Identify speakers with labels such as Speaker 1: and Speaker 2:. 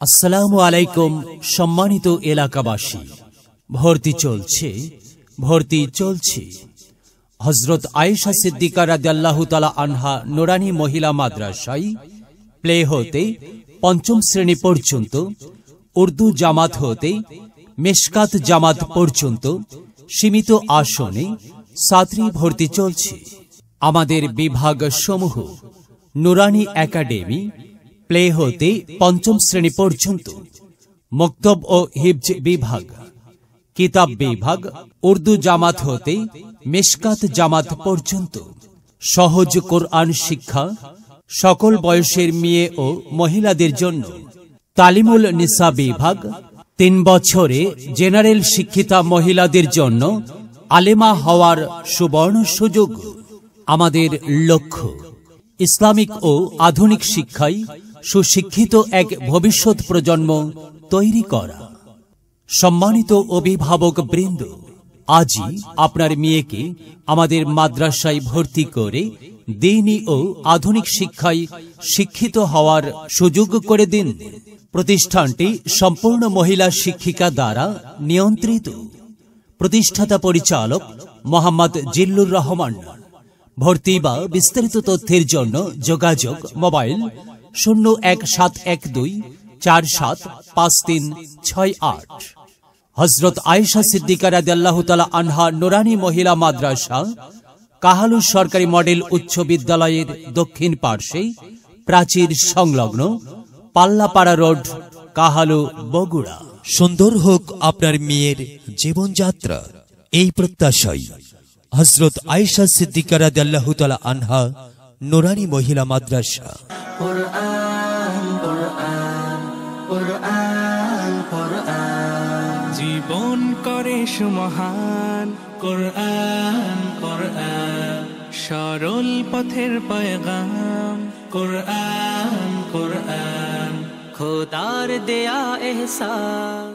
Speaker 1: আসসালামু আলাইকুম সম্মানিত এলাকাবাসী। ভর্তি চলছে হযরত আয়েশা সিদ্দিকা রাদিয়াল্লাহু তাআলা আনহা নুরানী মহিলা মাদ্রাসায় প্লে হতে পঞ্চম শ্রেণী পর্যন্ত, উর্দু জামাত হতে মিশকাত জামাত পর্যন্ত সীমিত আসনে ছাত্রী ভর্তি চলছে। আমাদের বিভাগ সমূহ নুরানী একাডেমি প্লে হতে পঞ্চম শ্রেণী পর্যন্ত, মক্তব ও হিফজ বিভাগ, কিতাব বিভাগ উর্দু জামাত হতে মিশকাত জামাত পর্যন্ত, সহজ কোরআন শিক্ষা সকল বয়সের মেয়ে ও মহিলাদের জন্য, তালিমুল নিসা বিভাগ 3 বছরে জেনারেল শিক্ষিতা মহিলাদের জন্য আলেমা হওয়ার সুবর্ণ সুযোগ। আমাদের লক্ষ্য ইসলামিক ও আধুনিক শিক্ষায় সুশিক্ষিত এক ভবিষ্যৎ প্রজন্ম তৈরি করা। সম্মানিত অভিভাবক বৃন্দ, আজই আপনার মেয়েকে আমাদের মাদ্রাসায় ভর্তি করে দ্বীনি ও আধুনিক শিক্ষায় শিক্ষিত হওয়ার সুযোগ করে দিন। প্রতিষ্ঠানটি সম্পূর্ণ মহিলা শিক্ষিকা দ্বারা নিয়ন্ত্রিত। প্রতিষ্ঠাতা পরিচালক মোহাম্মদ জিল্লুর রহমান। ভর্তি বা বিস্তারিত তথ্যের জন্য যোগাযোগ মোবাইল 01712475368। হযরত আয়েশা সিদ্দিকা রাদিয়াল্লাহু তাআলা আনহা নুরানী মহিলা মাদ্রাসা, কাহালু সরকারি মডেল উচ্চ বিদ্যালয়ের দক্ষিণ পার্শ্বে, প্রাচীর সংলগ্ন, পাল্লাপাড়া রোড, কাহালু, বগুড়া।
Speaker 2: সুন্দর হোক আপনার মেয়ের জীবনযাত্রা, এই প্রত্যাশায় হযরত আয়েশা সিদ্দিকা রাদিয়াল্লাহু তাআলা আনহা নুরানী মহিলা মাদ্রাসা।
Speaker 3: কুরআন কুরআন কুরআন কুরআন জীবন করে সুমহান। কুরআন কুরআন সরল পথের পয়গাম। কুরআন কুরআন খোদার দেয়া এহসান।